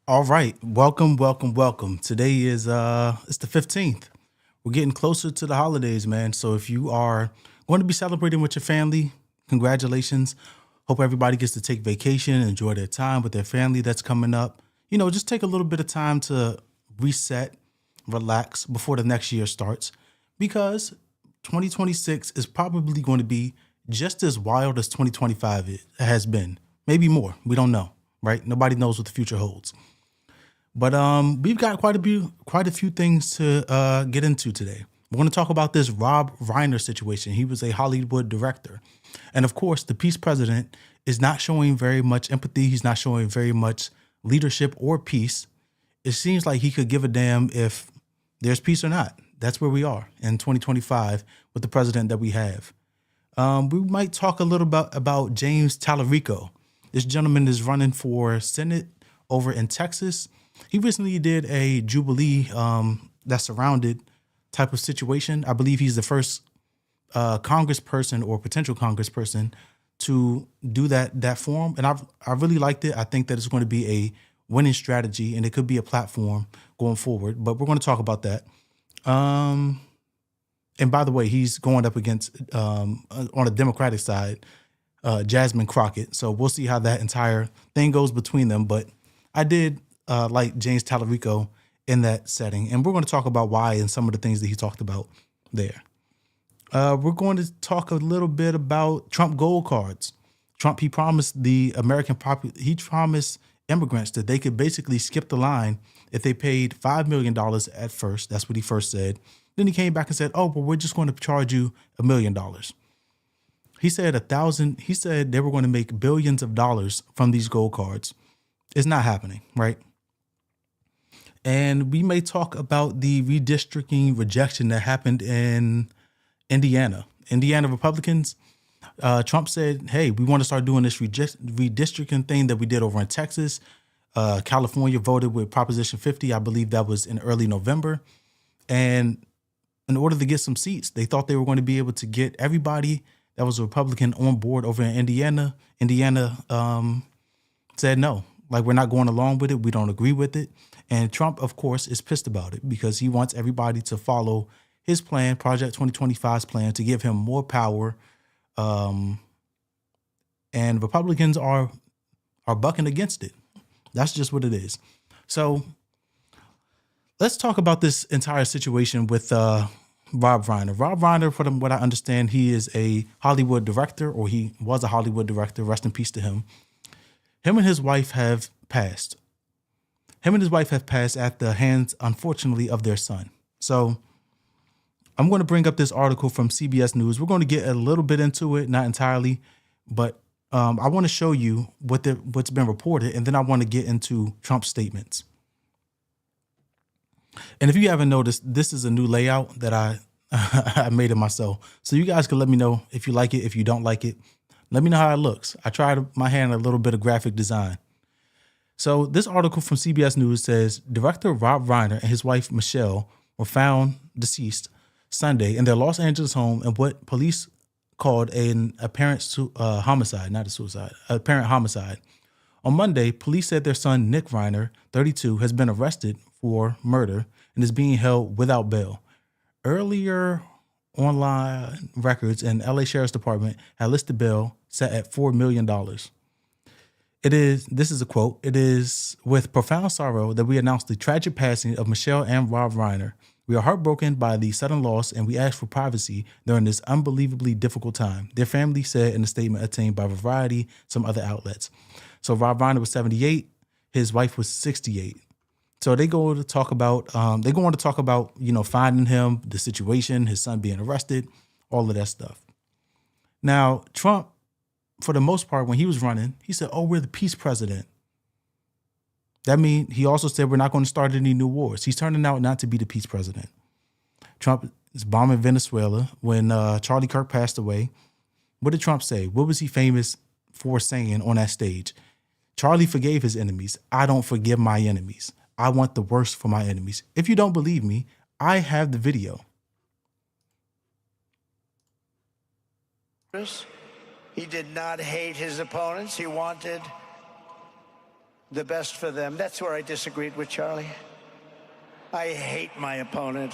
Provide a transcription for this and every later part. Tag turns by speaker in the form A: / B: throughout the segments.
A: All right, welcome, welcome, welcome. Today is it's the 15th. We're getting closer to the holidays, man. So if you are going to be celebrating with your family, congratulations. Hope everybody gets to take vacation and enjoy their time with their family that's coming up. Just take a little bit of time to reset, relax before the next year starts because 2026 is probably going to be just as wild as 2025 has been. Maybe more. We don't know, right? Nobody knows what the future holds. But we've got quite a few things to get into today. We're going to talk about this Rob Reiner situation. He was a Hollywood director, and of course, the peace president is not showing very much empathy. He's not showing very much leadership or peace. It seems like he could give a damn if there's peace or not. That's where we are in 2025 with the president that we have. We might talk a little about James Tallarico. This gentleman is running for Senate over in Texas. He recently did a Jubilee that surrounded type of situation. I believe he's the first congressperson or potential congressperson to do that form. And I really liked it. I think that it's going to be a winning strategy and it could be a platform going forward. But we're going to talk about that. And by the way, he's going up against on the Democratic side, Jasmine Crockett. So we'll see how that entire thing goes between them. But I did like James Tallarico in that setting, and we're going to talk about why and some of the things that he talked about there. We're going to talk a little bit about Trump gold cards. Trump, he promised he promised immigrants that they could basically skip the line if they paid $5 million at first. That's what he first said. Then he came back and said, "Oh, but we're just going to charge you $1 million." He said He said they were going to make billions of dollars from these gold cards. It's not happening, right? And we may talk about the redistricting rejection that happened in Indiana. Indiana Republicans, Trump said, "Hey, we want to start doing this redistricting thing that we did over in Texas." California voted with Proposition 50. I believe that was in early November. And in order to get some seats, they thought they were going to be able to get everybody that was a Republican on board over in Indiana. Indiana said no, like we're not going along with it. We don't agree with it. And Trump, of course, is pissed about it because he wants everybody to follow his plan, Project 2025's plan, to give him more power. And Republicans are bucking against it. That's just what it is. So let's talk about this entire situation with Rob Reiner. Rob Reiner, from what I understand, he is a Hollywood director, or he was a Hollywood director. Rest in peace to him. Him and his wife have passed. Him and his wife have passed at the hands, unfortunately, of their son. So I'm going to bring up this article from CBS News. We're going to get a little bit into it, not entirely, but I want to show you what's been reported, and then I want to get into Trump's statements. And if you haven't noticed, this is a new layout that I made it myself. So you guys can let me know if you like it, if you don't like it. Let me know how it looks. I tried my hand at a little bit of graphic design. So this article from CBS News says director Rob Reiner and his wife Michelle were found deceased Sunday in their Los Angeles home in what police called an apparent homicide, not a suicide, apparent homicide. On Monday, police said their son, Nick Reiner, 32, has been arrested for murder and is being held without bail. Earlier online records in LA Sheriff's Department had listed bail set at $4 million. This is a quote, "It is with profound sorrow that we announce the tragic passing of Michelle and Rob Reiner. We are heartbroken by the sudden loss and we ask for privacy during this unbelievably difficult time," their family said in a statement obtained by Variety, some other outlets. So Rob Reiner was 78, his wife was 68. So they go on to talk about, finding him, the situation, his son being arrested, all of that stuff. Now, Trump, for the most part, when he was running, he said, "Oh, we're the peace president." That means he also said we're not going to start any new wars. He's turning out not to be the peace president. Trump is bombing Venezuela. When Charlie Kirk passed away, what did Trump say? What was he famous for saying on that stage? Charlie forgave his enemies. I don't forgive my enemies. I want the worst for my enemies. If you don't believe me, I have the video.
B: He did not hate his opponents. He wanted the best for them. That's where I disagreed with Charlie. I hate my opponent,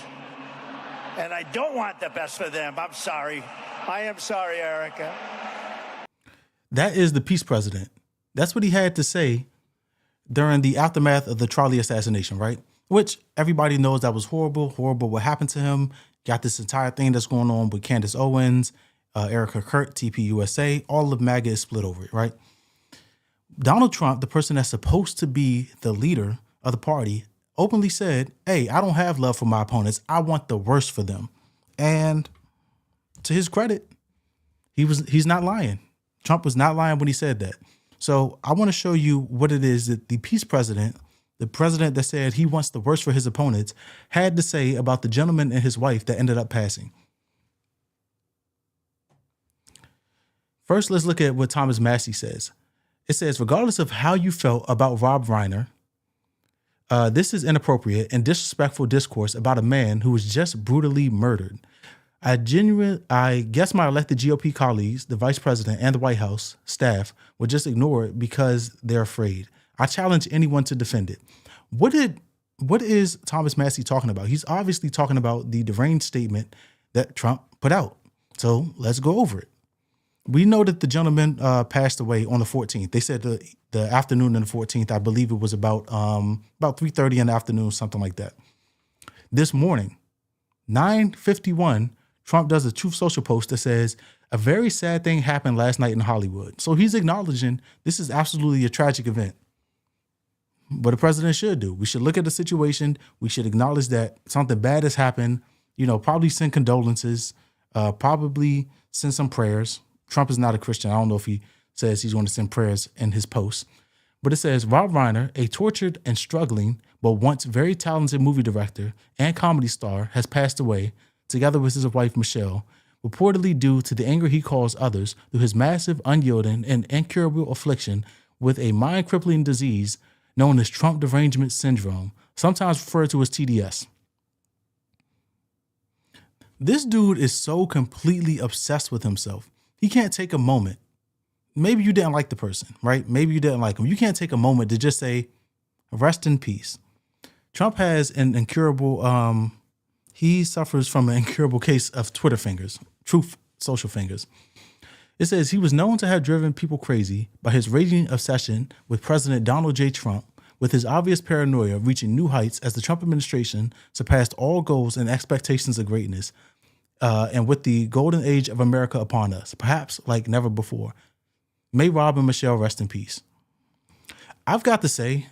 B: and I don't want the best for them. I'm sorry. I am sorry, Erica.
A: That is the peace president. That's what he had to say during the aftermath of the Charlie assassination, right? Which everybody knows that was horrible what happened to him. Got this entire thing that's going on with Candace Owens, Erica Kurt, TPUSA, all of MAGA is split over it, right? Donald Trump, the person that's supposed to be the leader of the party, openly said, hey, I don't have love for my opponents. I want the worst for them. And to his credit, he's not lying. Trump was not lying when he said that. So I want to show you what it is that the peace president, the president that said he wants the worst for his opponents, had to say about the gentleman and his wife that ended up passing. First, let's look at what Thomas Massie says. It says, regardless of how you felt about Rob Reiner, this is inappropriate and disrespectful discourse about a man who was just brutally murdered. I guess my elected GOP colleagues, the vice president and the White House staff would just ignore it because they're afraid. I challenge anyone to defend it. What is Thomas Massie talking about? He's obviously talking about the deranged statement that Trump put out. So let's go over it. We know that the gentleman passed away on the 14th. They said the afternoon of the 14th. I believe it was about 3:30 in the afternoon, something like that. This morning, 9:51, Trump does a Truth Social post that says, a very sad thing happened last night in Hollywood. So he's acknowledging this is absolutely a tragic event. What a president should do. We should look at the situation. We should acknowledge that something bad has happened. Probably send condolences, probably send some prayers. Trump is not a Christian. I don't know if he says he's going to send prayers in his post. But it says, Rob Reiner, a tortured and struggling, but once very talented movie director and comedy star, has passed away, together with his wife, Michelle, reportedly due to the anger he caused others through his massive, unyielding, and incurable affliction with a mind-crippling disease known as Trump derangement syndrome, sometimes referred to as TDS. This dude is so completely obsessed with himself. He can't take a moment. Maybe you didn't like the person, right? Maybe you didn't like him. You can't take a moment to just say, rest in peace. Trump has an incurable, he suffers from an incurable case of Twitter fingers, Truth Social fingers. It says he was known to have driven people crazy by his raging obsession with President Donald J. Trump, with his obvious paranoia reaching new heights as the Trump administration surpassed all goals and expectations of greatness, and with the golden age of America upon us, perhaps like never before. May Rob and Michelle rest in peace. I've got to say,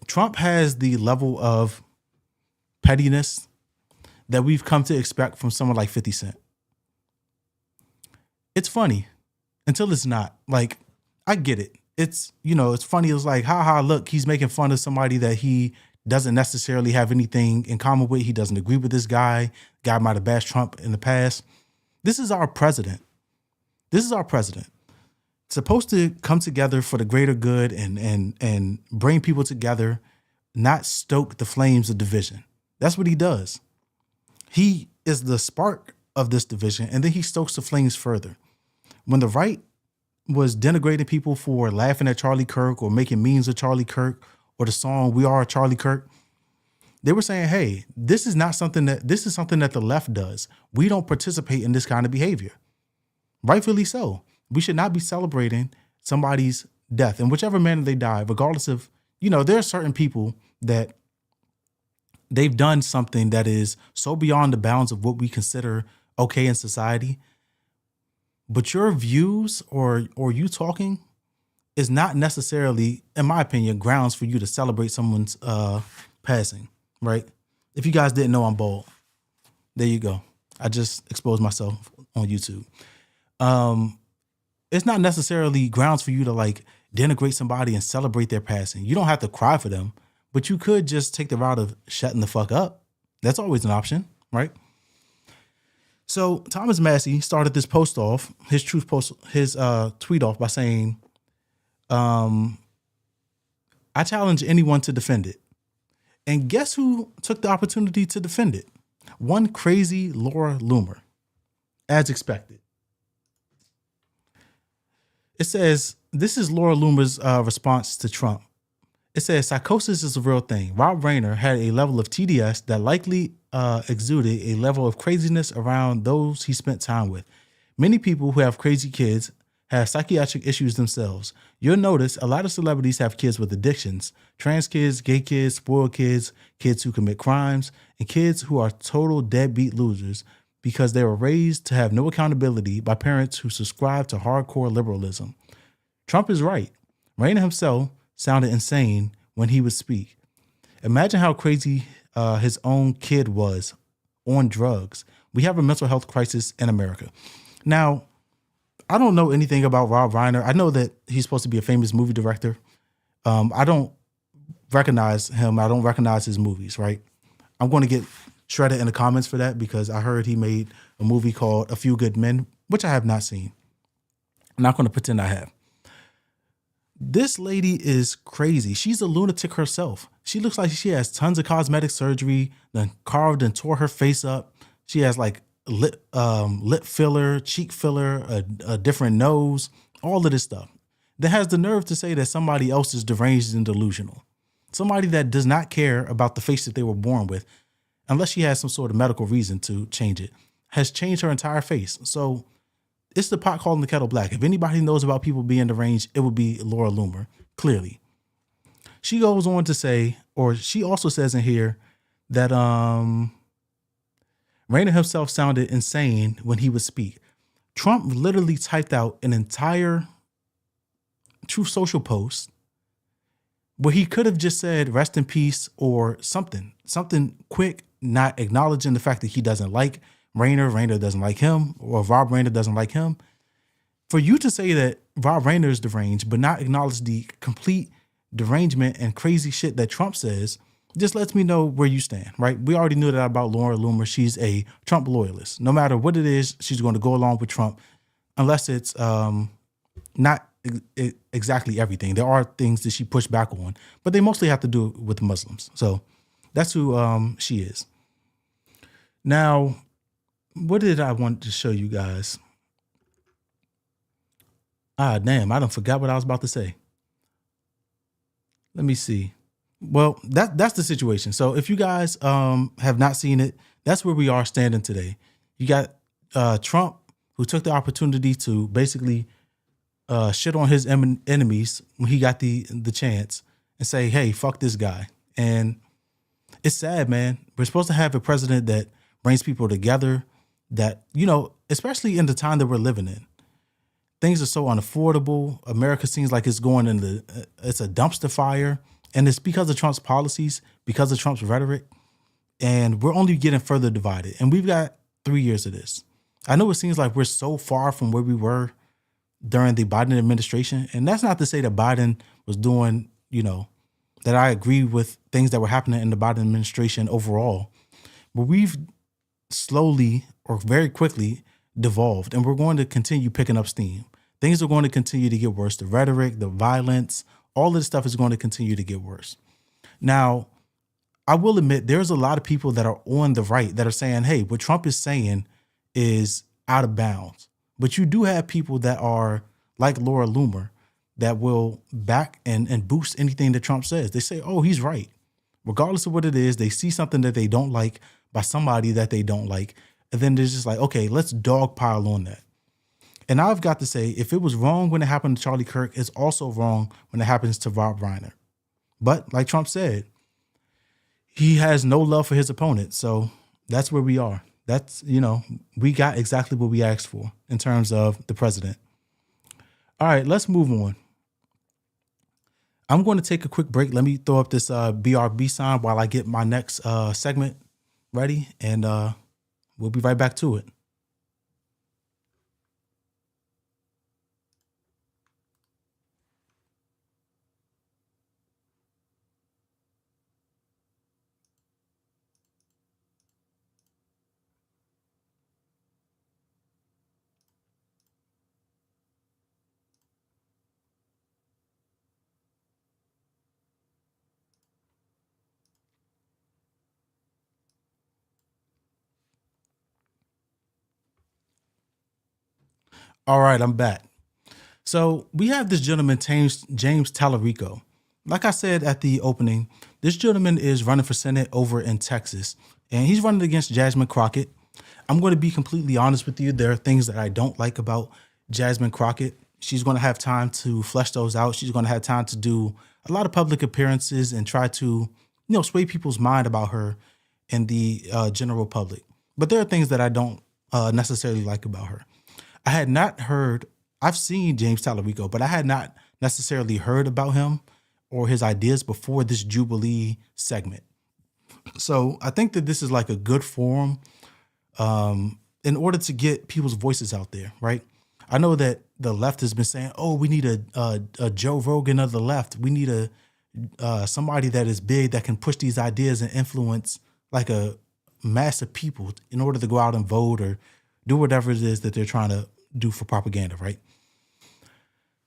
A: Trump has the level of pettiness that we've come to expect from someone like 50 Cent. It's funny until it's not. Like, I get it. It's funny. It's like, haha, look, he's making fun of somebody that he doesn't necessarily have anything in common with. He doesn't agree with this guy. Guy might have bashed Trump in the past. This is our president. It's supposed to come together for the greater good and bring people together, not stoke the flames of division. That's what he does. He is the spark of this division, and then he stokes the flames further. When the right was denigrating people for laughing at Charlie Kirk or making memes of Charlie Kirk or the song We Are Charlie Kirk, they were saying, hey, this is something that the left does. We don't participate in this kind of behavior. Rightfully so. We should not be celebrating somebody's death in whichever manner they die, regardless of, there are certain people that they've done something that is so beyond the bounds of what we consider okay in society. But your views or you talking is not necessarily, in my opinion, grounds for you to celebrate someone's passing, right? If you guys didn't know, I'm bald. There you go. I just exposed myself on YouTube. It's not necessarily grounds for you to like denigrate somebody and celebrate their passing. You don't have to cry for them, but you could just take the route of shutting the fuck up. That's always an option, right? So Thomas Massie started this post off, his tweet off by saying, I challenge anyone to defend it. And guess who took the opportunity to defend it? One crazy Laura Loomer, as expected. It says, this is Laura Loomer's response to Trump. It says psychosis is a real thing. Rob Reiner had a level of TDS that likely exuded a level of craziness around those he spent time with. Many people who have crazy kids have psychiatric issues themselves. You'll notice a lot of celebrities have kids with addictions: trans kids, gay kids, spoiled kids, kids who commit crimes, and kids who are total deadbeat losers because they were raised to have no accountability by parents who subscribe to hardcore liberalism. Trump is right. Reina himself sounded insane when he would speak. Imagine how crazy his own kid was on drugs. We have a mental health crisis in America. Now, I don't know anything about Rob Reiner. I know that he's supposed to be a famous movie director. I don't recognize him. I don't recognize his movies, right? I'm going to get shredded in the comments for that because I heard he made a movie called A Few Good Men, which I have not seen. I'm not going to pretend I have. This lady is crazy. She's a lunatic herself. She looks like she has tons of cosmetic surgery, then carved and tore her face up. She has like lip filler, cheek filler, a different nose, all of this stuff. That has the nerve to say that somebody else is deranged and delusional. Somebody that does not care about the face that they were born with, unless she has some sort of medical reason to change it, has changed her entire face. So it's the pot calling the kettle black. If anybody knows about people being deranged, it would be Laura Loomer, clearly. She goes on to say, or she also says in here that Reina himself sounded insane when he would speak. Trump literally typed out an entire Truth Social post where he could have just said rest in peace or something quick, not acknowledging the fact that he doesn't like Reiner doesn't like him, or Rob Reiner doesn't like him. For you to say that Rob Reiner is deranged, but not acknowledge the complete derangement and crazy shit that Trump says, just lets me know where you stand, right? We already knew that about Laura Loomer. She's a Trump loyalist. No matter what it is, she's going to go along with Trump, unless it's not exactly everything. There are things that she pushed back on, but they mostly have to do with Muslims. So that's who she is. Now, what did I want to show you guys? Damn, I done forgot what I was about to say. Let me see. Well, that's the situation. So if you guys have not seen it, that's where we are standing today. You got Trump, who took the opportunity to basically shit on his enemies when he got the chance and say, hey, fuck this guy. And it's sad, man. We're supposed to have a president that brings people together, that, you know, especially in the time that we're living in. Things are so unaffordable. America seems like it's going it's a dumpster fire. And it's because of Trump's policies, because of Trump's rhetoric. And we're only getting further divided. And we've got 3 years of this. I know it seems like we're so far from where we were during the Biden administration. And that's not to say that Biden was doing, you know, that I agree with things that were happening in the Biden administration overall. But we've slowly or very quickly devolved, and we're going to continue picking up steam. Things are going to continue to get worse. The rhetoric, the violence, all of this stuff is going to continue to get worse. Now, I will admit there's a lot of people that are on the right that are saying, hey, what Trump is saying is out of bounds. But you do have people that are like Laura Loomer that will back and boost anything that Trump says. They say, oh, he's right. Regardless of what it is, they see something that they don't like by somebody that they don't like. And then they're just like, okay, let's dogpile on that. And I've got to say, if it was wrong when it happened to Charlie Kirk, it's also wrong when it happens to Rob Reiner. But like Trump said, he has no love for his opponent. So that's where we are. That's, you know, we got exactly what we asked for in terms of the president. All right, let's move on. I'm going to take a quick break. Let me throw up this BRB sign while I get my next segment ready, and we'll be right back to it. All right, I'm back. So we have this gentleman, James Tallarico. like I said at the opening, this gentleman is running for Senate over in Texas, and he's running against Jasmine Crockett. I'm going to be completely honest with you. There are things that I don't like about Jasmine Crockett. She's going to have time to flesh those out. She's going to have time to do a lot of public appearances and try to, sway people's mind about her in the general public. But there are things that I don't necessarily like about her. I had not heard, I've seen James Tallarico, but I had not necessarily heard about him or his ideas before this Jubilee segment. So I think that this is like a good forum in order to get people's voices out there, right? I know that the left has been saying, "Oh, we need a Joe Rogan of the left. We need somebody that is big that can push these ideas and influence like a mass of people in order to go out and vote or do whatever it is that they're trying to do for propaganda," right?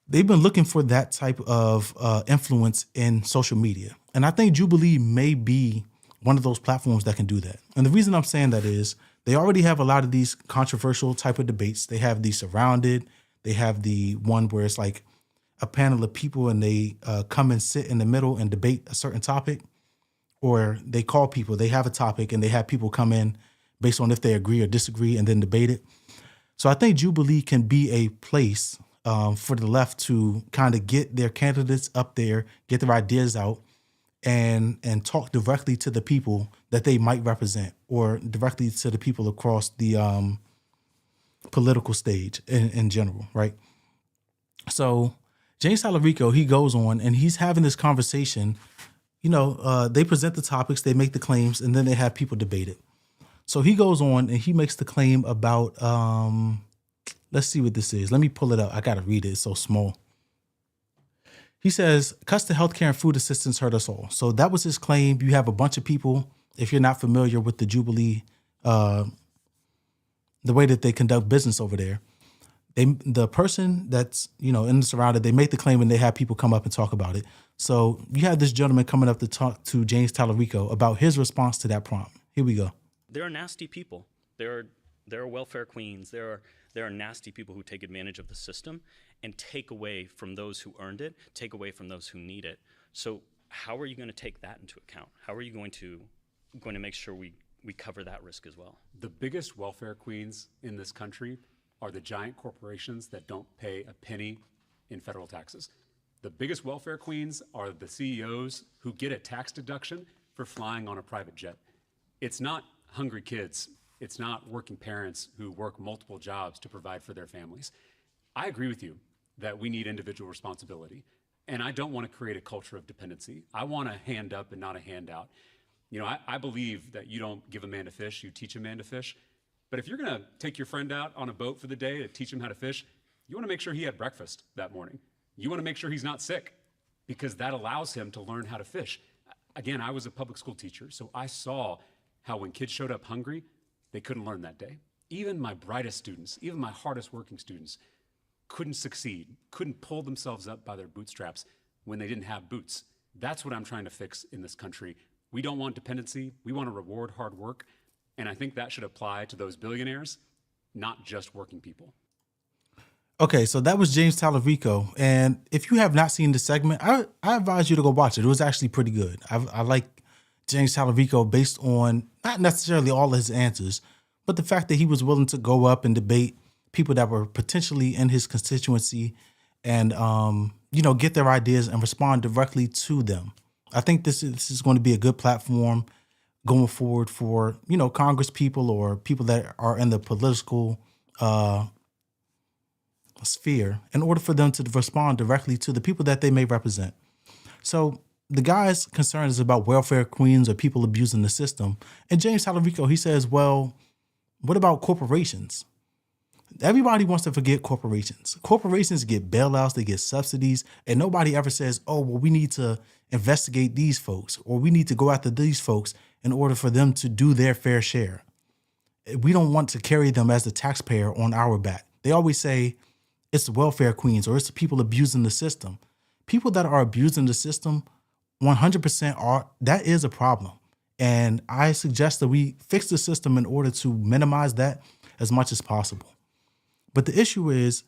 A: They've been looking for that type of influence in social media, and I think Jubilee may be one of those platforms that can do that. And the reason I'm saying that is they already have a lot of these controversial type of debates. They have the Surrounded. They have the one where it's like a panel of people and they come and sit in the middle and debate a certain topic, or they call people, they have a topic and they have people come in based on if they agree or disagree and then debate it. So I think Jubilee can be a place for the left to kind of get their candidates up there, get their ideas out, and talk directly to the people that they might represent, or directly to the people across the political stage in general, right? So James Tallarico, he goes on and he's having this conversation. They present the topics, they make the claims, and then they have people debate it. So he goes on and he makes the claim about, let's see what this is. Let me pull it up. I got to read it. It's so small. He says, cuts to healthcare and food assistance hurt us all. So that was his claim. You have a bunch of people, if you're not familiar with the Jubilee, the way that they conduct business over there, the person that's, in the Surrounded, they make the claim and they have people come up and talk about it. So you have this gentleman coming up to talk to James Tallarico about his response to that prompt. Here we go.
C: There are nasty people. There are welfare queens. There are nasty people who take advantage of the system and take away from those who earned it, take away from those who need it. So how are you going to take that into account? How are you going to make sure we cover that risk as well?
D: The biggest welfare queens in this country are the giant corporations that don't pay a penny in federal taxes. The biggest welfare queens are the CEOs who get a tax deduction for flying on a private jet. It's not hungry kids. It's not working parents who work multiple jobs to provide for their families. I agree with you that we need individual responsibility. And I don't want to create a culture of dependency. I want a hand up and not a handout. I believe that you don't give a man to fish, you teach a man to fish. But if you're going to take your friend out on a boat for the day to teach him how to fish, you want to make sure he had breakfast that morning. You want to make sure he's not sick, because that allows him to learn how to fish. Again, I was a public school teacher, so I saw how when kids showed up hungry, they couldn't learn that day. Even my brightest students, even my hardest working students, couldn't succeed, couldn't pull themselves up by their bootstraps when they didn't have boots. That's what I'm trying to fix in this country. We don't want dependency. We want to reward hard work. And I think that should apply to those billionaires, not just working people.
A: Okay, so that was James Tallarico. And if you have not seen the segment, I advise you to go watch it. It was actually pretty good. I like James Tallarico based on not necessarily all of his answers, but the fact that he was willing to go up and debate people that were potentially in his constituency and, get their ideas and respond directly to them. I think this is going to be a good platform going forward for, Congress people or people that are in the political sphere in order for them to respond directly to the people that they may represent. So the guy's concern is about welfare queens or people abusing the system. And James Tallarico, he says, well, what about corporations? Everybody wants to forget corporations. Corporations get bailouts, they get subsidies, and nobody ever says, oh, well, we need to investigate these folks, or we need to go after these folks in order for them to do their fair share. We don't want to carry them as the taxpayer on our back. They always say it's the welfare queens or it's the people abusing the system. People that are abusing the system 100% that is a problem. And I suggest that we fix the system in order to minimize that as much as possible. But the issue is,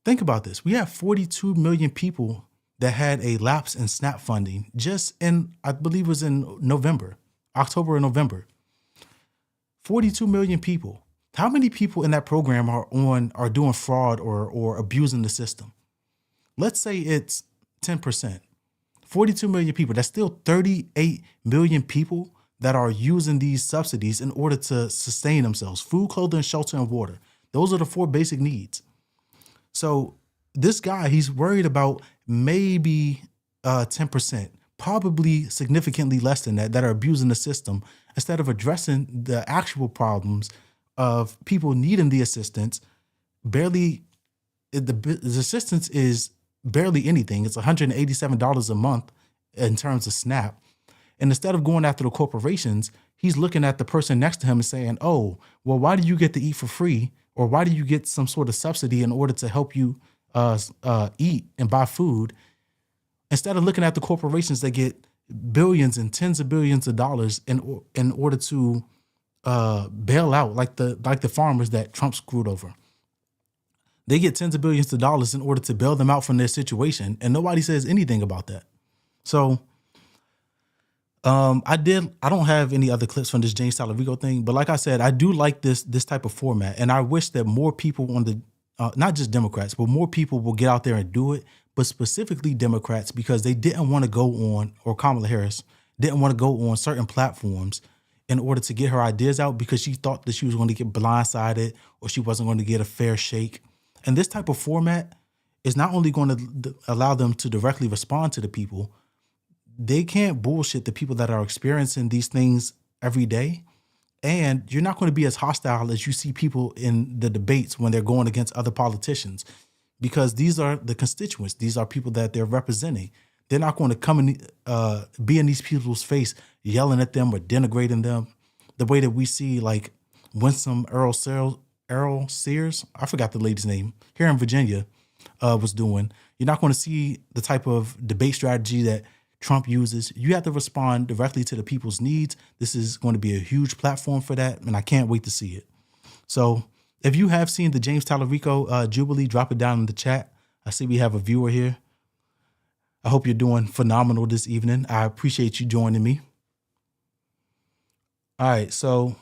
A: think about this. We have 42 million people that had a lapse in SNAP funding just in, I believe it was in October or November. 42 million people. How many people in that program are doing fraud or abusing the system? Let's say it's 10%. 42 million people. That's still 38 million people that are using these subsidies in order to sustain themselves. Food, clothing, shelter, and water. Those are the 4 basic needs. So this guy, he's worried about maybe 10%, probably significantly less than that are abusing the system, instead of addressing the actual problems of people needing the assistance. The assistance is barely anything. It's $187 a month in terms of SNAP. And instead of going after the corporations, he's looking at the person next to him and saying, oh, well, why do you get to eat for free? Or why do you get some sort of subsidy in order to help you eat and buy food? Instead of looking at the corporations that get billions and tens of billions of dollars in order to bail out like the farmers that Trump screwed over. They get tens of billions of dollars in order to bail them out from their situation, and nobody says anything about that. So I don't have any other clips from this James Talarico thing, but like I said, I do like this type of format, and I wish that more people on the not just Democrats, but more people will get out there and do it, but specifically Democrats, because they didn't want to go on, or Kamala Harris didn't want to go on certain platforms in order to get her ideas out, because she thought that she was going to get blindsided or she wasn't going to get a fair shake. And this type of format is not only going to allow them to directly respond to the people, they can't bullshit the people that are experiencing these things every day. And you're not going to be as hostile as you see people in the debates when they're going against other politicians, because these are the constituents. These are people that they're representing. They're not going to come and be in these people's face, yelling at them or denigrating them the way that we see like Winsome Earl Sears, I forgot the lady's name, here in Virginia, was doing. You're not going to see the type of debate strategy that Trump uses. You have to respond directly to the people's needs. This is going to be a huge platform for that, and I can't wait to see it. So if you have seen the James Talarico Jubilee, drop it down in the chat. I see we have a viewer here. I hope you're doing phenomenal this evening. I appreciate you joining me. All right, so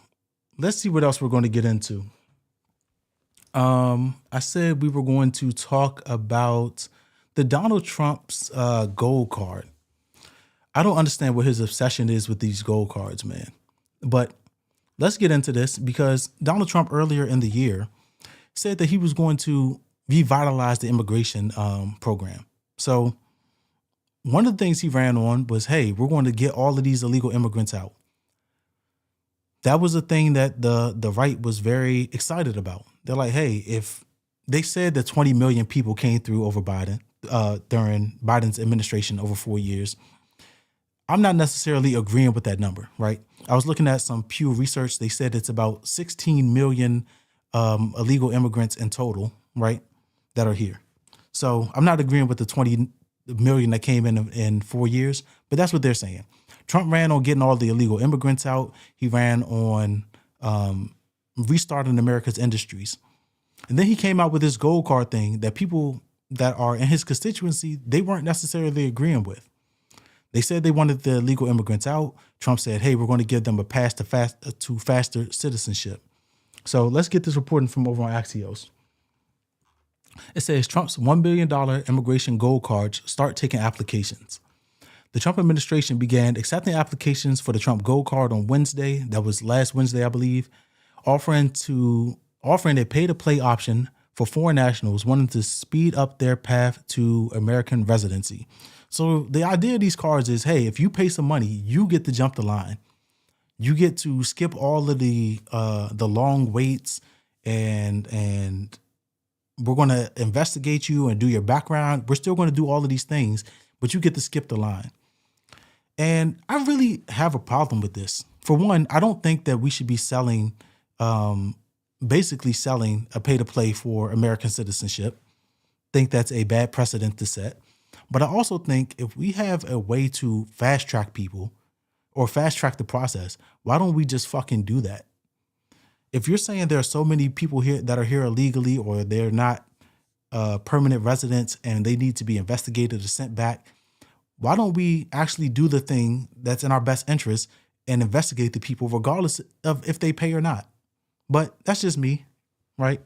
A: let's see what else we're going to get into. I said we were going to talk about the Donald Trump's gold card. I don't understand what his obsession is with these gold cards, man. But let's get into this, because Donald Trump earlier in the year said that he was going to revitalize the immigration program. So one of the things he ran on was, hey, we're going to get all of these illegal immigrants out. That was a thing that the right was very excited about. They're like, hey, if they said that 20 million people came through over Biden during Biden's administration over 4 years, I'm not necessarily agreeing with that number, right? I was looking at some Pew Research. They said it's about 16 million illegal immigrants in total, right, that are here. So I'm not agreeing with the 20 million that came in 4 years, but that's what they're saying. Trump ran on getting all the illegal immigrants out. He ran on restarting America's industries. And then he came out with this gold card thing that people that are in his constituency, they weren't necessarily agreeing with. They said they wanted the illegal immigrants out. Trump said, hey, we're going to give them a pass to faster citizenship. So let's get this reporting from over on Axios. It says Trump's $1 billion immigration gold cards start taking applications. The Trump administration began accepting applications for the Trump gold card on Wednesday. That was last Wednesday, I believe, offering a pay-to-play option for foreign nationals wanting to speed up their path to American residency. So the idea of these cards is, hey, if you pay some money, you get to jump the line. You get to skip all of the long waits, and we're going to investigate you and do your background. We're still going to do all of these things, but you get to skip the line. And I really have a problem with this. For one, I don't think that we should be basically selling a pay-to-play for American citizenship. Think that's a bad precedent to set. But I also think if we have a way to fast track people or fast track the process, why don't we just fucking do that? If you're saying there are so many people here that are here illegally, or they're not permanent residents and they need to be investigated or sent back, why don't we actually do the thing that's in our best interest and investigate the people regardless of if they pay or not? But that's just me, right?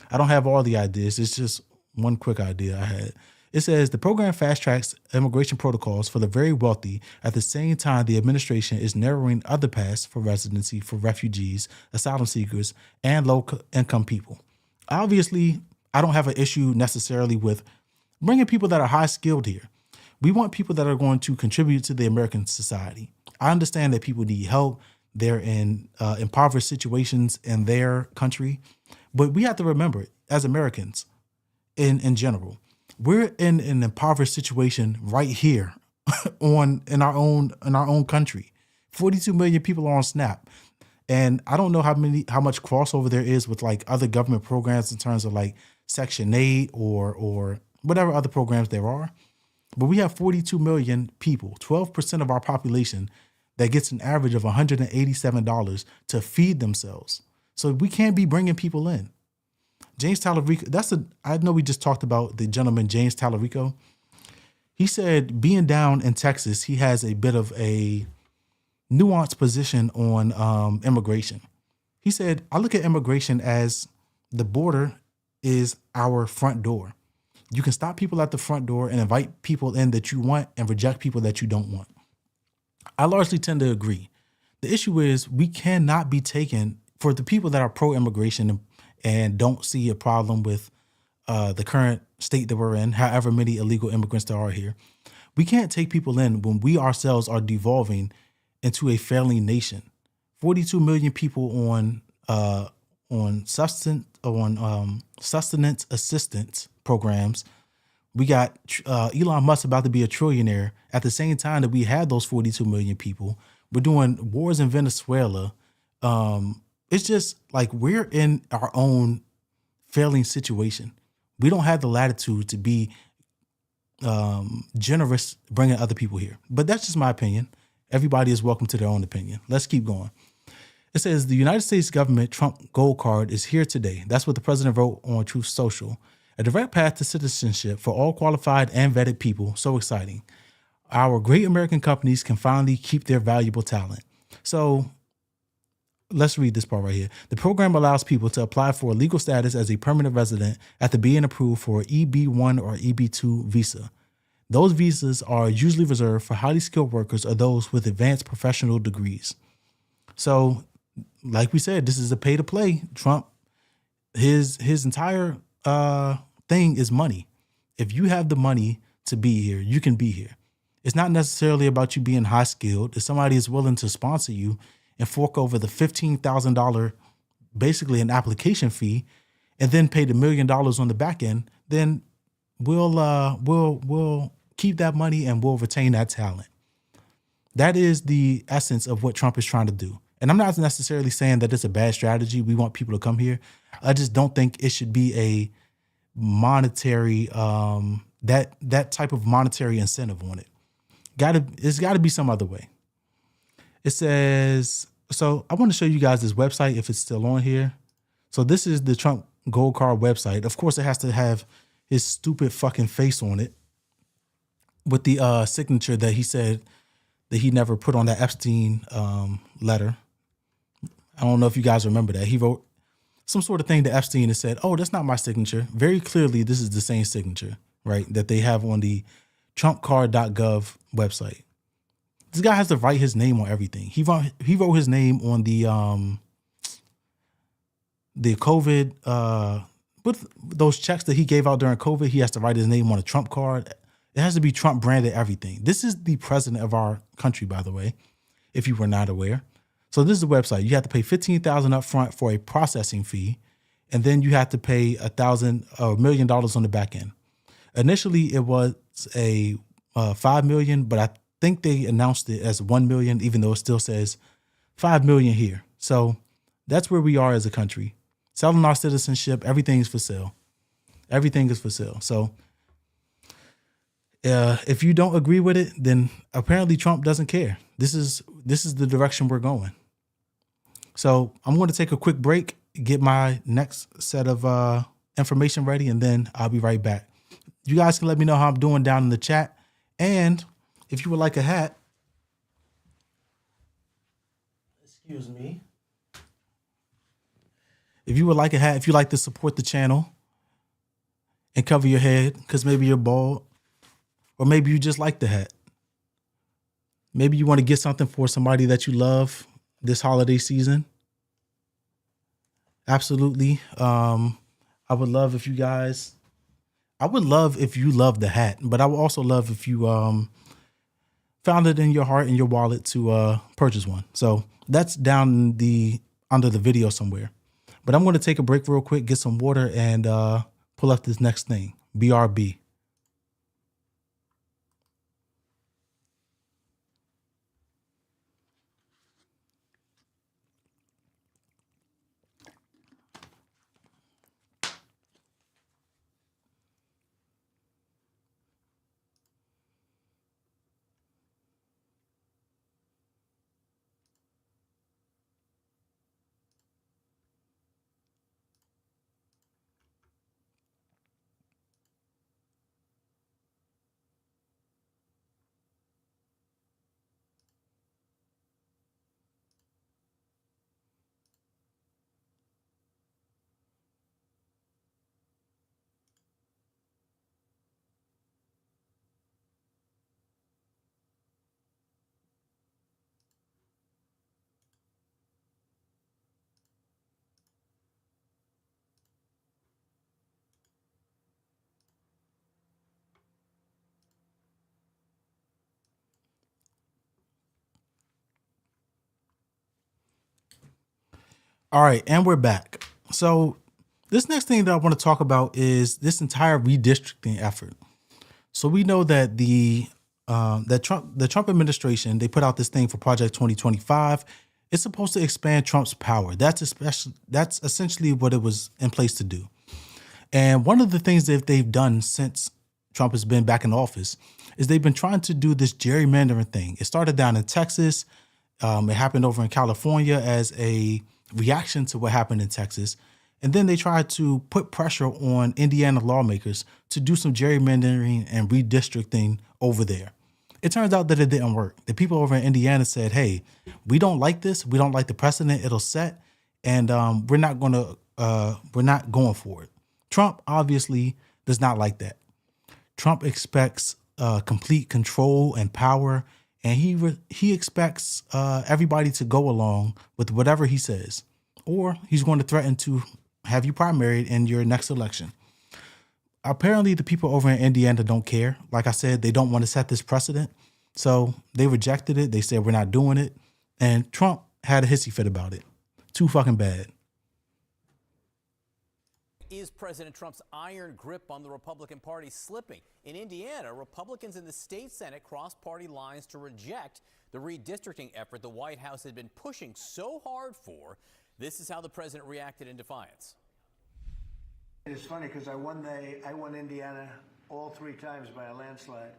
A: I don't have all the ideas. It's just one quick idea I had. It says the program fast tracks immigration protocols for the very wealthy. At the same time, the administration is narrowing other paths for residency for refugees, asylum seekers, and low income people. Obviously, I don't have an issue necessarily with bringing people that are high skilled here. We want people that are going to contribute to the American society. I understand that people need help. They're in impoverished situations in their country. But we have to remember, as Americans in general, we're in an impoverished situation right here in our own country. 42 million people are on SNAP. And I don't know how much crossover there is with like other government programs in terms of like Section 8 or whatever other programs there are. But we have 42 million people, 12% of our population, that gets an average of $187 to feed themselves. So we can't be bringing people in. James Tallarico, I know we just talked about the gentleman, James Tallarico. He said being down in Texas, he has a bit of a nuanced position on immigration. He said, I look at immigration as the border is our front door. You can stop people at the front door and invite people in that you want and reject people that you don't want. I largely tend to agree. The issue is we cannot be taken, for the people that are pro-immigration and don't see a problem with the current state that we're in, however many illegal immigrants there are here, we can't take people in when we ourselves are devolving into a failing nation. 42 million people on sustenance assistance programs. We got Elon Musk about to be a trillionaire at the same time that we had those 42 million people. We're doing wars in Venezuela. It's just like we're in our own failing situation. We don't have the latitude to be generous bringing other people here. But that's just my opinion. Everybody is welcome to their own opinion. Let's keep going. It says the United States government Trump gold card is here today. That's what the president wrote on Truth Social. A direct path to citizenship for all qualified and vetted people. So exciting. Our great American companies can finally keep their valuable talent. So let's read this part right here. The program allows people to apply for legal status as a permanent resident after being approved for EB1 or EB2 visa. Those visas are usually reserved for highly skilled workers or those with advanced professional degrees. So, like we said, this is a pay to play. Trump, his entire thing is money. If you have the money to be here, you can be here. It's not necessarily about you being high skilled. If somebody is willing to sponsor you and fork over the $15,000, basically an application fee, and then pay the $1 million on the back end, then we'll keep that money and we'll retain that talent. That is the essence of what Trump is trying to do. And I'm not necessarily saying that it's a bad strategy. We want people to come here. I just don't think it should be a monetary, that type of monetary incentive on it. It's got to be some other way. It says, so I want to show you guys this website if it's still on here. So this is the Trump Gold Card website. Of course, it has to have his stupid fucking face on it with the signature that he said that he never put on that Epstein letter. I don't know if you guys remember that. He wrote some sort of thing to Epstein and said, oh, that's not my signature. Very clearly, this is the same signature, right, that they have on the trumpcard.gov website. This guy has to write his name on everything. He wrote his name on the COVID, with those checks that he gave out during COVID. He has to write his name on a Trump card. It has to be Trump branded everything. This is the president of our country, by the way, if you were not aware. So this is the website. You have to pay $15,000 up front for a processing fee, and then you have to pay $1 million on the back end. Initially, it was a $5 million, but I think they announced it as $1 million, even though it still says $5 million here. So that's where we are as a country. Selling our citizenship, everything's for sale. Everything is for sale. So if you don't agree with it, then apparently Trump doesn't care. This is the direction we're going. So I'm going to take a quick break, get my next set of information ready, and then I'll be right back. You guys can let me know how I'm doing down in the chat. And if you would like a hat, excuse me. If you would like a hat, if you like to support the channel and cover your head because maybe you're bald, or maybe you just like the hat. Maybe you want to get something for somebody that you love this holiday season. Absolutely. I would love if you love the hat, but I would also love if you found it in your heart and your wallet to purchase one. So that's down under the video somewhere. But I'm going to take a break real quick, get some water, and pull up this next thing. BRB. All right, and we're back. So this next thing that I want to talk about is this entire redistricting effort. So we know that the Trump administration, they put out this thing for Project 2025. It's supposed to expand Trump's power. That's essentially what it was in place to do. And one of the things that they've done since Trump has been back in office is they've been trying to do this gerrymandering thing. It started down in Texas. It happened over in California as a reaction to what happened in Texas. And then they tried to put pressure on Indiana lawmakers to do some gerrymandering and redistricting over there. It turns out that it didn't work. The people over in Indiana said, hey, we don't like this. We don't like the precedent it'll set. And we're not going for it. Trump obviously does not like that. Trump expects complete control and power. And he expects everybody to go along with whatever he says, or he's going to threaten to have you primaried in your next election. Apparently, the people over in Indiana don't care. Like I said, they don't want to set this precedent. So they rejected it. They said, we're not doing it. And Trump had a hissy fit about it. Too fucking bad.
E: Is President Trump's iron grip on the Republican Party slipping? In Indiana, Republicans in the state Senate crossed party lines to reject the redistricting effort the White House had been pushing so hard for. This is how the president reacted in defiance.
B: It's funny because I won Indiana all 3 times by a landslide,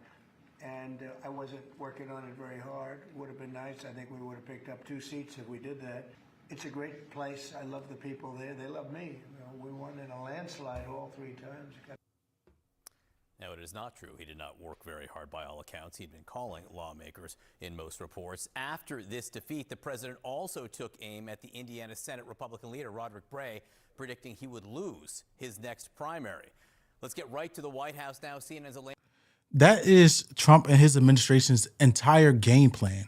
B: and I wasn't working on it very hard. Would have been nice. I think we would have picked up 2 seats if we did that. It's a great place. I love the people there. They love me. You know, we won in a landslide all 3 times.
E: Now, it is not true. He did not work very hard by all accounts. He'd been calling lawmakers in most reports. After this defeat, the president also took aim at the Indiana Senate Republican leader, Roderick Bray, predicting he would lose his next primary. Let's get right to the White House now. CNN's Elaine.
A: That is Trump and his administration's entire game plan.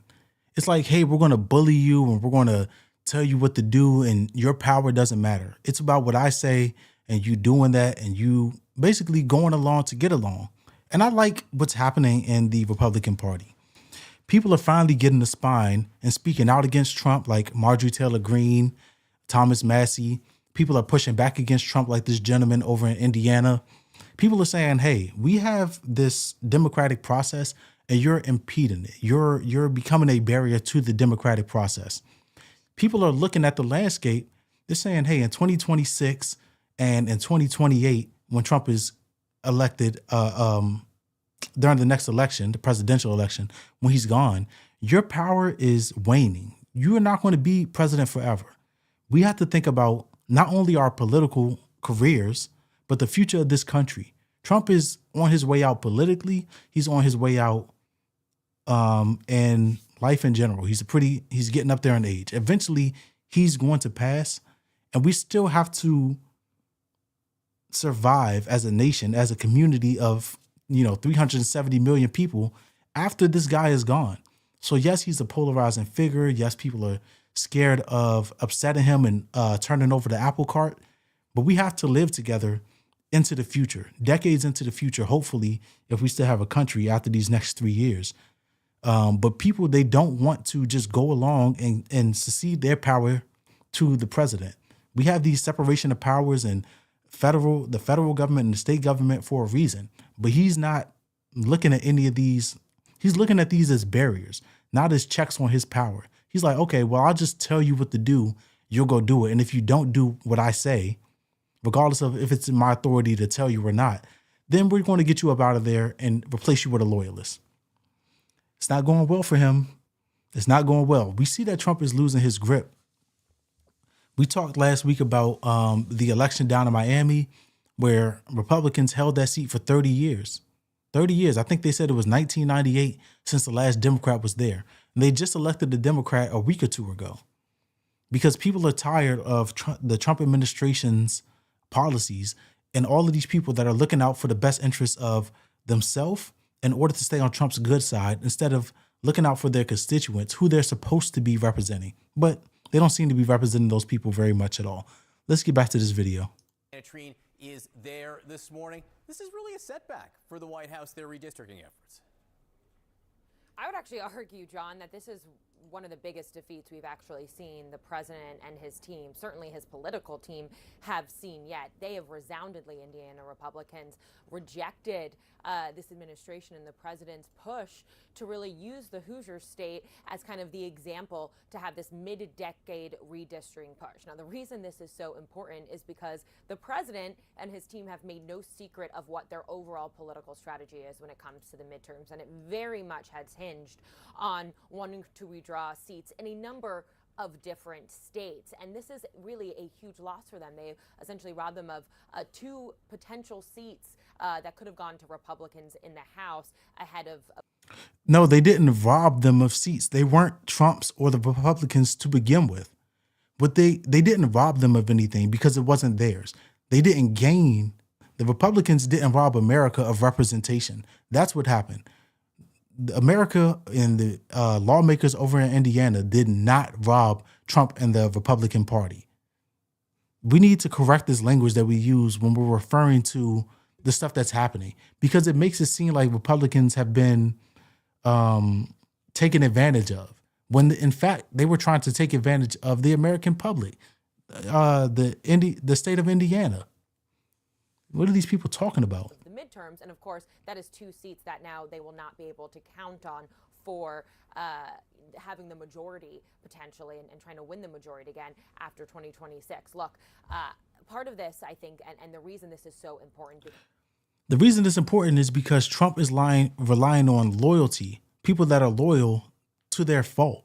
A: It's like, hey, we're going to bully you and we're going to tell you what to do, and your power doesn't matter. It's about what I say and you doing that and you basically going along to get along. And I like what's happening in the Republican Party. People are finally getting the spine and speaking out against Trump, like Marjorie Taylor Greene, Thomas Massey. People are pushing back against Trump, like this gentleman over in Indiana. People are saying, hey, we have this democratic process and you're impeding it. You're becoming a barrier to the democratic process. People are looking at the landscape. They're saying, hey, in 2026 and in 2028, when Trump is elected during the next election, the presidential election, when he's gone, your power is waning. You are not going to be president forever. We have to think about not only our political careers, but the future of this country. Trump is on his way out politically. He's on his way out in life in general. He's getting up there in age. Eventually, he's going to pass, and we still have to survive as a nation, as a community of 370 million people after this guy is gone. So yes, he's a polarizing figure. Yes, people are scared of upsetting him and turning over the apple cart. But we have to live together into the future, decades into the future, hopefully, if we still have a country after these next 3 years. But people, they don't want to just go along and secede their power to the president. We have these separation of powers and the federal government and the state government for a reason. But he's not looking at any of these. He's looking at these as barriers, not as checks on his power. He's like, okay, well, I'll just tell you what to do. You'll go do it. And if you don't do what I say, regardless of if it's in my authority to tell you or not, then we're going to get you up out of there and replace you with a loyalist. It's not going well for him. It's not going well. We see that Trump is losing his grip. We talked last week about the election down in Miami where Republicans held that seat for 30 years. 30 years. I think they said it was 1998 since the last Democrat was there. And they just elected the Democrat a week or two ago because people are tired of the Trump administration's policies and all of these people that are looking out for the best interests of themselves in order to stay on Trump's good side instead of looking out for their constituents, who they're supposed to be representing. But they don't seem to be representing those people very much at all. Let's get back to this video.
E: Trine is there this morning. This is really a setback for the White House, their redistricting efforts.
F: I would actually argue, John, that this is one of the biggest defeats we've actually seen the president and his team, certainly his political team, have seen yet. They have resoundingly, Indiana Republicans, rejected this administration and the president's push to really use the Hoosier state as kind of the example to have this mid-decade redistricting push. Now, the reason this is so important is because the president and his team have made no secret of what their overall political strategy is when it comes to the midterms, and it very much has hinged on wanting to redraw seats in a number of different states. And this is really a huge loss for them. They essentially robbed them of 2 potential seats that could have gone to Republicans in the House ahead of.
A: No, they didn't rob them of seats. They weren't Trump's or the Republicans to begin with. But they didn't rob them of anything because it wasn't theirs. They didn't gain. The Republicans didn't rob America of representation. That's what happened. America and the lawmakers over in Indiana did not rob Trump and the Republican Party. We need to correct this language that we use when we're referring to the stuff that's happening, because it makes it seem like Republicans have been taken advantage of, when in fact they were trying to take advantage of the American public, the state of Indiana. What are these people talking about?
F: The midterms, and of course, that is 2 seats that now they will not be able to count on for having the majority potentially and trying to win the majority again after 2026. Look, part of this, I think, and the reason this is so important.
A: The reason it's important is because Trump is relying on loyalty, people that are loyal to their fault,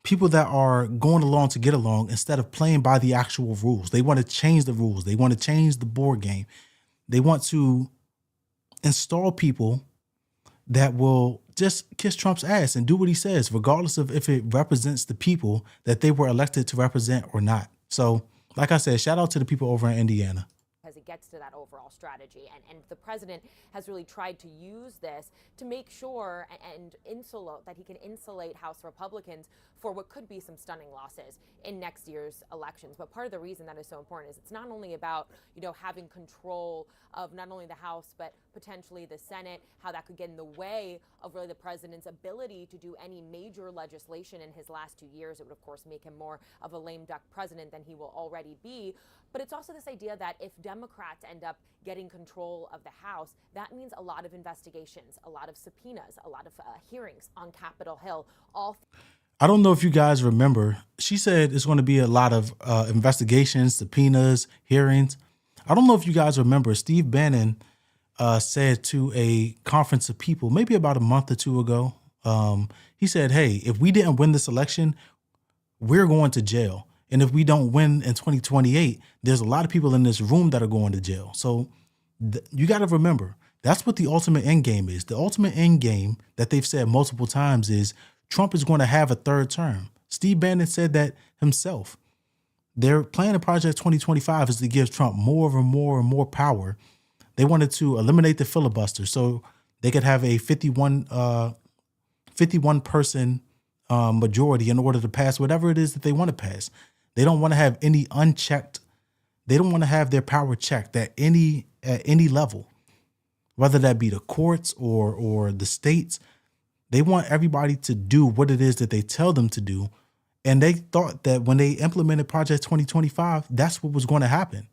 A: people that are going along to get along instead of playing by the actual rules. They want to change the rules. They want to change the board game. They want to install people that will just kiss Trump's ass and do what he says, regardless of if it represents the people that they were elected to represent or not. So, like I said, shout out to the people over in Indiana.
F: As it gets to that overall strategy. And the president has really tried to use this to make sure and insulate that he can insulate House Republicans for what could be some stunning losses in next year's elections. But part of the reason that is so important is it's not only about, having control of not only the House, but potentially the Senate, how that could get in the way of really the president's ability to do any major legislation in his last 2 years. It would, of course, make him more of a lame duck president than he will already be. But it's also this idea that if Democrats end up getting control of the House, that means a lot of investigations, a lot of subpoenas, a lot of hearings on Capitol Hill.
A: I don't know if you guys remember, she said it's going to be a lot of investigations, subpoenas, hearings. I don't know if you guys remember, Steve Bannon said to a conference of people, maybe about a month or 2 ago, he said, hey, if we didn't win this election, we're going to jail. And if we don't win in 2028, there's a lot of people in this room that are going to jail. So you got to remember, that's what the ultimate end game is. The ultimate end game that they've said multiple times is Trump is going to have a third term. Steve Bannon said that himself. Their plan in Project 2025 is to give Trump more and more and more power. They wanted to eliminate the filibuster so they could have a 51 person majority in order to pass whatever it is that they want to pass. They don't want to have any unchecked. They don't want to have their power checked at any level, whether that be the courts or the states. They want everybody to do what it is that they tell them to do. And they thought that when they implemented Project 2025, that's what was going to happen.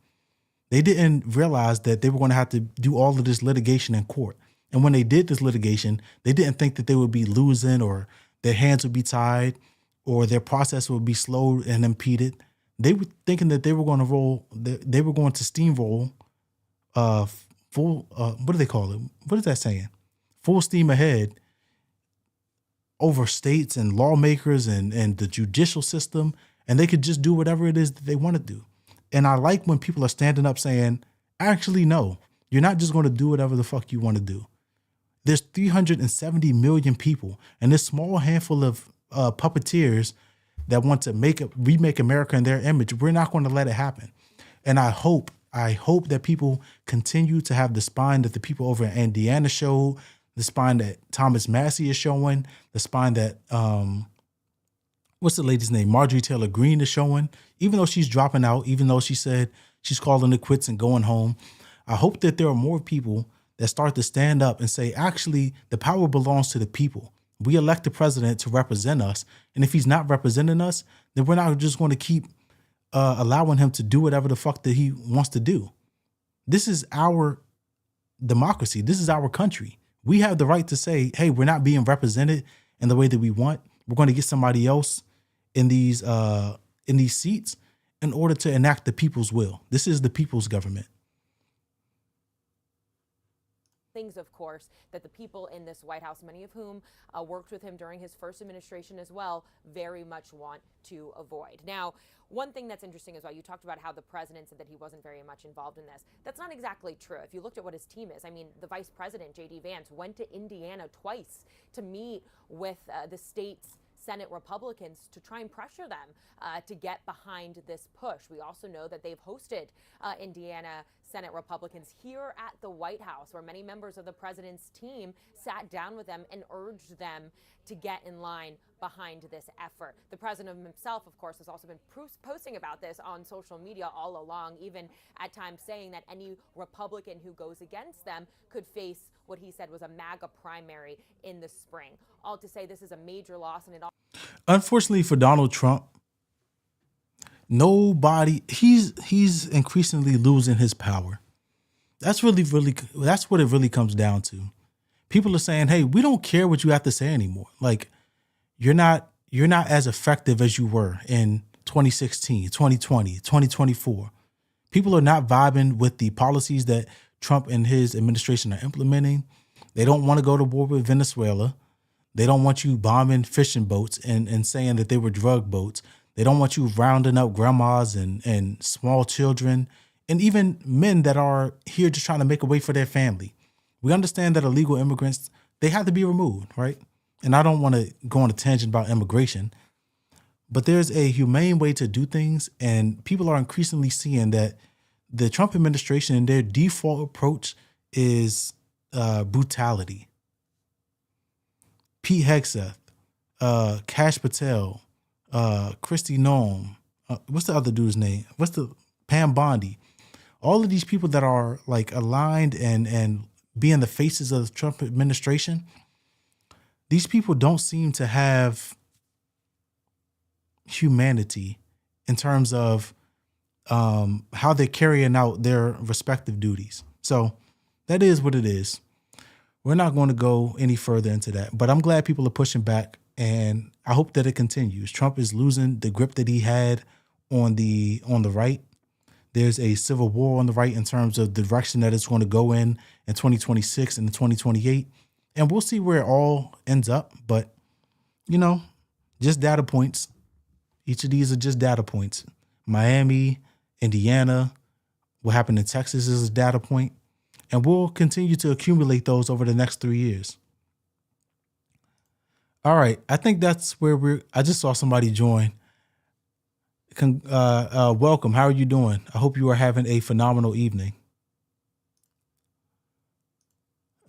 A: They didn't realize that they were going to have to do all of this litigation in court. And when they did this litigation, they didn't think that they would be losing or their hands would be tied or their process would be slowed and impeded. They were thinking that they were going to steamroll full, what do they call it? What is that saying? Full steam ahead over states and lawmakers and the judicial system, and they could just do whatever it is that they want to do. And I like when people are standing up saying, actually, no, you're not just going to do whatever the fuck you want to do. There's 370 million people and this small handful of puppeteers that want to remake America in their image. We're not going to let it happen. And I hope that people continue to have the spine that the people over in Indiana showed, the spine that Thomas Massey is showing, the spine that, what's the lady's name? Marjorie Taylor Greene is showing, even though she's dropping out, even though she said she's calling it quits and going home. I hope that there are more people that start to stand up and say, actually, the power belongs to the people. We elect the president to represent us. And if he's not representing us, then we're not just going to keep allowing him to do whatever the fuck that he wants to do. This is our democracy. This is our country. We have the right to say, hey, we're not being represented in the way that we want. We're going to get somebody else in these seats in order to enact the people's will. This is the people's government.
F: Things, of course, that the people in this White House, many of whom worked with him during his first administration as well, very much want to avoid. Now, one thing that's interesting as well, you talked about how the president said that he wasn't very much involved in this. That's not exactly true. If you looked at what his team is, I mean, the vice president, J.D. Vance, went to Indiana twice to meet with the state's Senate Republicans to try and pressure them to get behind this push. We also know that they've hosted Indiana Senate Republicans here at the White House, where many members of the president's team sat down with them and urged them to get in line behind this effort. The president himself, of course, has also been posting about this on social media all along, even at times saying that any Republican who goes against them could face what he said was a MAGA primary in the spring. All to say this is a major loss, and it all.
A: Unfortunately for Donald Trump, he's increasingly losing his power. That's what it really comes down to. People are saying, hey, we don't care what you have to say anymore. Like, you're not as effective as you were in 2016, 2020, 2024. People are not vibing with the policies that Trump and his administration are implementing. They don't want to go to war with Venezuela. They don't want you bombing fishing boats and saying that they were drug boats. They don't want you rounding up grandmas and small children and even men that are here just trying to make a way for their family. We understand that illegal immigrants, they have to be removed, right? And I don't want to go on a tangent about immigration, but there's a humane way to do things, and people are increasingly seeing that the Trump administration and their default approach is brutality. Pete Hegseth, Kash Patel, Kristi Noem, what's the other dude's name? Pam Bondi? All of these people that are like aligned and being the faces of the Trump administration, these people don't seem to have humanity in terms of how they're carrying out their respective duties. So that is what it is. We're not going to go any further into that, but I'm glad people are pushing back, and I hope that it continues. Trump is losing the grip that he had on the right. There's a civil war on the right in terms of the direction that it's going to go in 2026 and 2028. And we'll see where it all ends up. But, just data points. Each of these are just data points. Miami, Indiana, what happened in Texas is a data point. And we'll continue to accumulate those over the next 3 years. All right. I think that's where I just saw somebody join. Welcome. How are you doing? I hope you are having a phenomenal evening.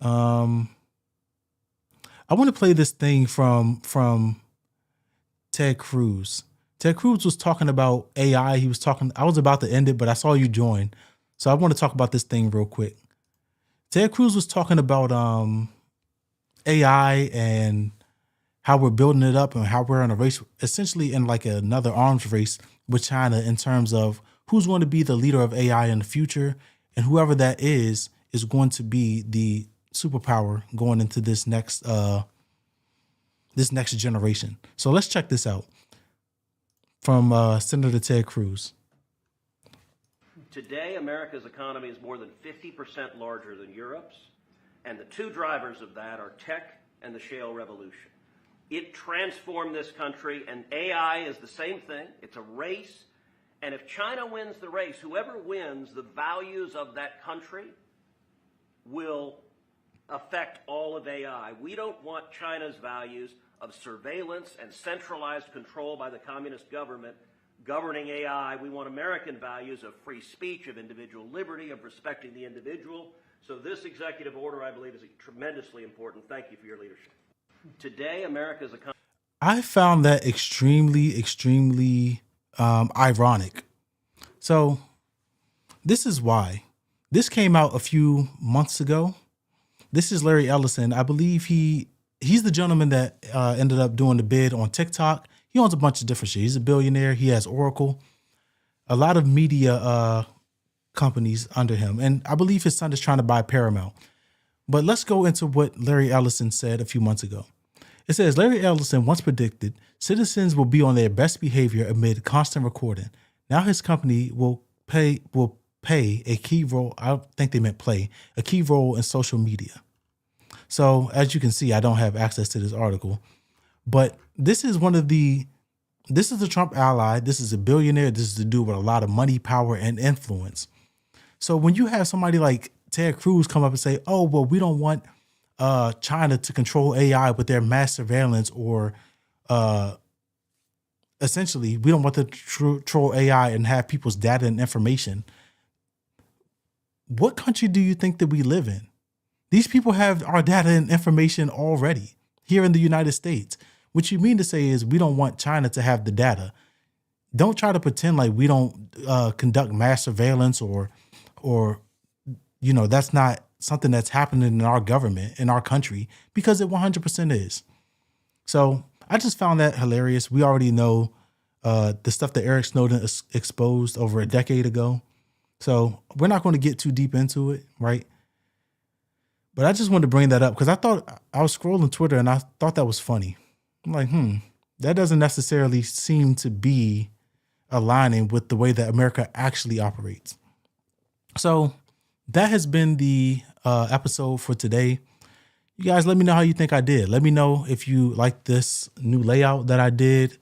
A: I want to play this thing from Ted Cruz. Ted Cruz was talking about AI. I was about to end it, but I saw you join. So I want to talk about this thing real quick. Ted Cruz was talking about AI and how we're building it up and how we're in a race, essentially in like another arms race with China in terms of who's going to be the leader of AI in the future. And whoever that is going to be the superpower going into this next generation. So let's check this out from Senator Ted Cruz.
G: Today, America's economy is more than 50% larger than Europe's, and the two drivers of that are tech and the shale revolution. It transformed this country, and AI is the same thing. It's a race, and if China wins the race, whoever wins, the values of that country will affect all of AI. We don't want China's values of surveillance and centralized control by the communist government governing AI. We want American values of free speech, of individual liberty, of respecting the individual. So this executive order, I believe, is tremendously important. Thank you for your leadership. Today, America's economy.
A: I found that extremely ironic. So this is why. This came out a few months ago. This is Larry Ellison. I believe he's the gentleman that ended up doing the bid on TikTok. He owns a bunch of different shit. He's a billionaire. He has Oracle, a lot of media companies under him. And I believe his son is trying to buy Paramount. But let's go into what Larry Ellison said a few months ago. It says, Larry Ellison once predicted citizens will be on their best behavior amid constant recording. Now his company will pay a key role. I think they meant play a key role in social media. So as you can see, I don't have access to this article, but this is a Trump ally. This is a billionaire. This is a dude with a lot of money, power, and influence. So when you have somebody like Ted Cruz come up and say, oh, well, we don't want China to control AI with their mass surveillance, or essentially we don't want to control AI and have people's data and information. What country do you think that we live in? These people have our data and information already here in the United States. What you mean to say is we don't want China to have the data. Don't try to pretend like we don't conduct mass surveillance or that's not something that's happening in our government, in our country, because it 100% is. So I just found that hilarious. We already know the stuff that Eric Snowden exposed over a decade ago. So we're not going to get too deep into it, right? But I just wanted to bring that up because I was scrolling Twitter and I thought that was funny. I'm like, that doesn't necessarily seem to be aligning with the way that America actually operates. So that has been the episode for today. You guys, let me know how you think I did. Let me know if you like this new layout that I did.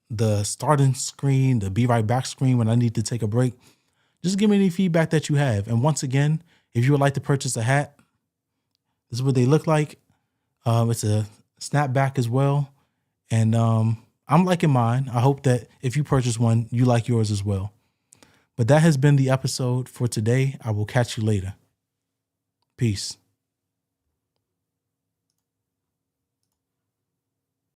A: The starting screen, the be right back screen when I need to take a break. Just give me any feedback that you have. And once again, if you would like to purchase a hat, this is what they look like. It's a snapback as well. And I'm liking mine. I hope that if you purchase one, you like yours as well. But that has been the episode for today. I will catch you later. Peace.